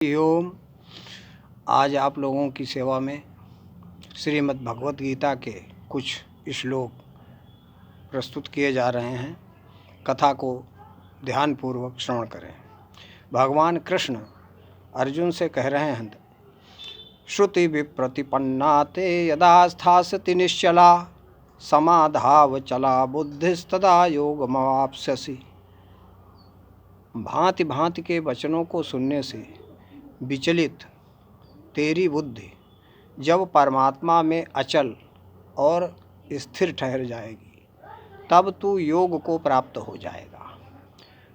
ओम। आज आप लोगों की सेवा में श्रीमद् भगवत गीता के कुछ श्लोक प्रस्तुत किए जा रहे हैं। कथा को ध्यानपूर्वक श्रवण करें। भगवान कृष्ण अर्जुन से कह रहे हैं, श्रुति विप्रतिपन्ना ते यदा स्थास्यति निश्चला समाधाव चला बुद्धिस्तदा योगमवाप्स्यसि। भांति भांति के वचनों को सुनने से विचलित तेरी बुद्धि जब परमात्मा में अचल और स्थिर ठहर जाएगी तब तू योग को प्राप्त हो जाएगा।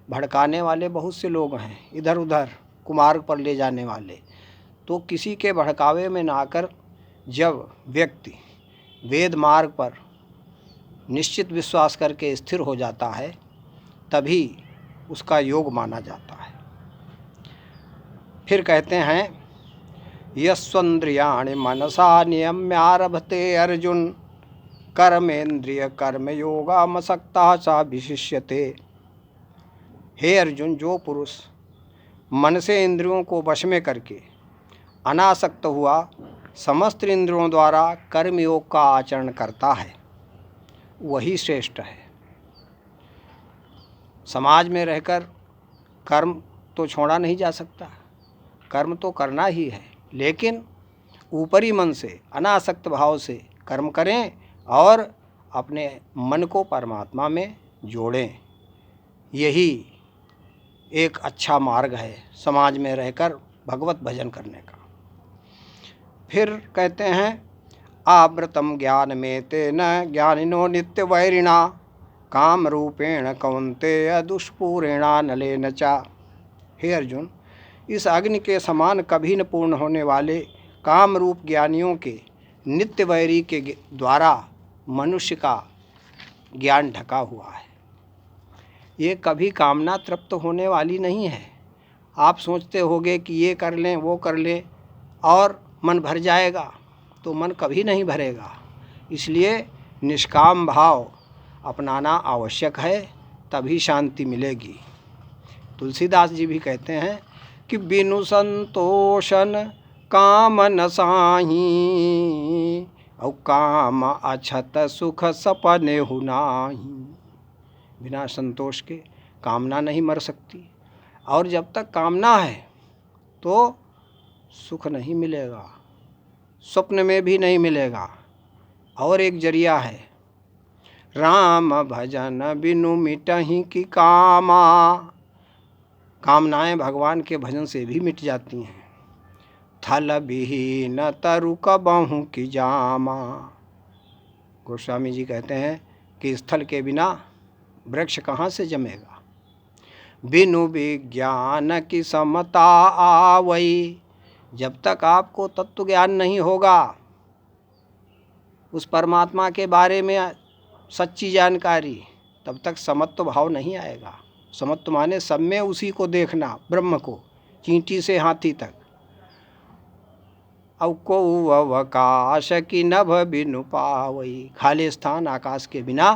भड़काने वाले बहुत से लोग हैं, इधर उधर कुमार्ग पर ले जाने वाले। तो किसी के भड़कावे में ना आकर जब व्यक्ति वेद मार्ग पर निश्चित विश्वास करके स्थिर हो जाता है तभी उसका योग माना जाता है। फिर कहते हैं, यस्वन्द्रियाणि मनसा नियम्यारभते अर्जुन कर्मेन्द्रिय कर्मयोगामसक्ता सा विशिष्यते। हे अर्जुन, जो पुरुष मन से इंद्रियों को वश में करके अनासक्त हुआ समस्त इंद्रियों द्वारा कर्मयोग का आचरण करता है वही श्रेष्ठ है। समाज में रहकर कर्म तो छोड़ा नहीं जा सकता, कर्म तो करना ही है, लेकिन ऊपरी मन से अनासक्त भाव से कर्म करें और अपने मन को परमात्मा में जोड़ें। यही एक अच्छा मार्ग है समाज में रहकर भगवत भजन करने का। फिर कहते हैं, आवृतम ज्ञान में तेन ज्ञानिनो नित्य वैरिणा काम रूपेण कौन्तेय दुष्पूरेणा नलेन चा। हे अर्जुन, इस अग्नि के समान कभी न पूर्ण होने वाले काम रूप ज्ञानियों के नित्य वैरी के द्वारा मनुष्य का ज्ञान ढका हुआ है। ये कभी कामना तृप्त होने वाली नहीं है। आप सोचते होंगे कि ये कर लें वो कर लें और मन भर जाएगा, तो मन कभी नहीं भरेगा। इसलिए निष्काम भाव अपनाना आवश्यक है, तभी शांति मिलेगी। तुलसीदास जी भी कहते हैं कि बिनु संतोषन काम न साही और काम अछत सुख सपने हु नाही। बिना संतोष के कामना नहीं मर सकती, और जब तक कामना है तो सुख नहीं मिलेगा, स्वप्न में भी नहीं मिलेगा। और एक जरिया है, राम भजन बिनु मिटहि की कामा। कामनाएं भगवान के भजन से भी मिट जाती हैं। थल विहीन तरु कबहु की जामा। गोस्वामी जी कहते हैं कि स्थल के बिना वृक्ष कहाँ से जमेगा। बिनु विज्ञान की समता आवई। जब तक आपको तत्व ज्ञान नहीं होगा, उस परमात्मा के बारे में सच्ची जानकारी, तब तक समत्व भाव नहीं आएगा। समत्व माने सब में उसी को देखना, ब्रह्म को, चींटी से हाथी तक। अब को अवकाश की नभ बिनु पावई। खाली स्थान आकाश के बिना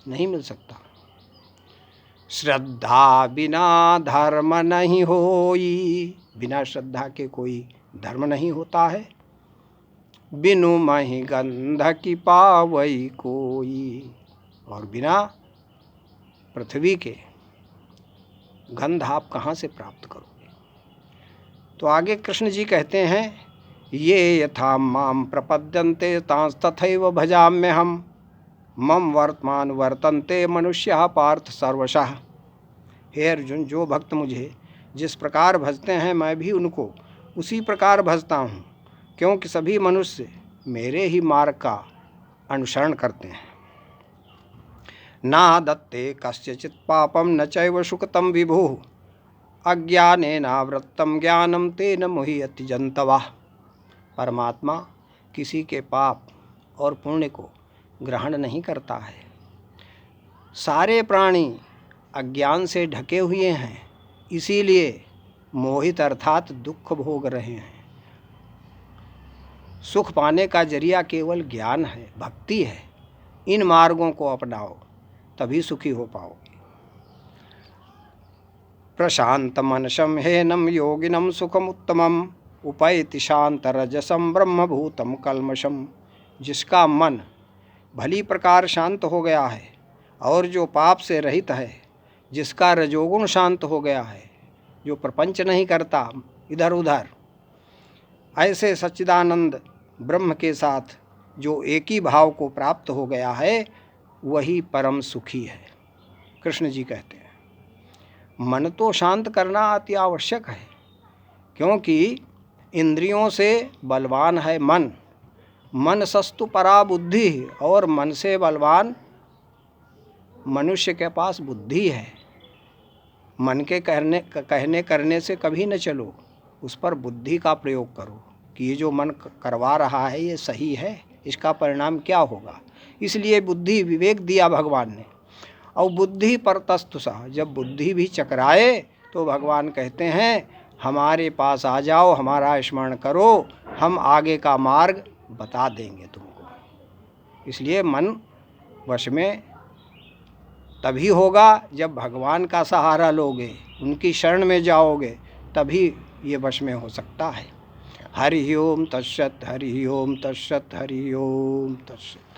नहीं मिल सकता। श्रद्धा बिना धर्म नहीं होई। बिना श्रद्धा के कोई धर्म नहीं होता है। बिनु महि गंध की पावई कोई। और बिना पृथ्वी के गंध आप कहाँ से प्राप्त करोगे। तो आगे कृष्ण जी कहते हैं, ये यथा माम प्रपद्यन्ते तांस तथैव भजाम्यहम् मम वर्तमान वर्तन्ते मनुष्यः पार्थ सर्वशः। हे अर्जुन, जो भक्त मुझे जिस प्रकार भजते हैं मैं भी उनको उसी प्रकार भजता हूँ, क्योंकि सभी मनुष्य मेरे ही मार्ग का अनुसरण करते हैं। ना दत्ते कस्यचित् पापम न चैव सुकृतं विभुः अज्ञानेनावृत्तं ज्ञानं तेन मुह्यति जन्तवः। परमात्मा किसी के पाप और पुण्य को ग्रहण नहीं करता है। सारे प्राणी अज्ञान से ढके हुए हैं, इसीलिए मोहित अर्थात दुख भोग रहे हैं। सुख पाने का जरिया केवल ज्ञान है, भक्ति है। इन मार्गों को अपनाओ तभी सुखी हो पाओगे। प्रशांत मनसम हेनम योगिनम सुखमुत्तमम उपैति शांत रजसम ब्रह्मभूतम कल्मषम। जिसका मन भली प्रकार शांत हो गया है और जो पाप से रहित है, जिसका रजोगुण शांत हो गया है, जो प्रपंच नहीं करता इधर उधर, ऐसे सच्चिदानंद ब्रह्म के साथ जो एक ही भाव को प्राप्त हो गया है, वही परम सुखी है। कृष्ण जी कहते हैं मन तो शांत करना अति आवश्यक है, क्योंकि इंद्रियों से बलवान है मन। मन सस्तु परा बुद्धि, और मन से बलवान मनुष्य के पास बुद्धि है। मन के कहने करने से कभी न चलो, उस पर बुद्धि का प्रयोग करो कि ये जो मन करवा रहा है ये सही है, इसका परिणाम क्या होगा। इसलिए बुद्धि विवेक दिया भगवान ने। और बुद्धि परतस्तु सा, जब बुद्धि भी चकराए तो भगवान कहते हैं हमारे पास आ जाओ, हमारा स्मरण करो, हम आगे का मार्ग बता देंगे तुमको। इसलिए मन वश में तभी होगा जब भगवान का सहारा लोगे, उनकी शरण में जाओगे, तभी ये वश में हो सकता है। हरि ओम तत्सत, हरि ओम तत्सत, हरि ओम तत्सत।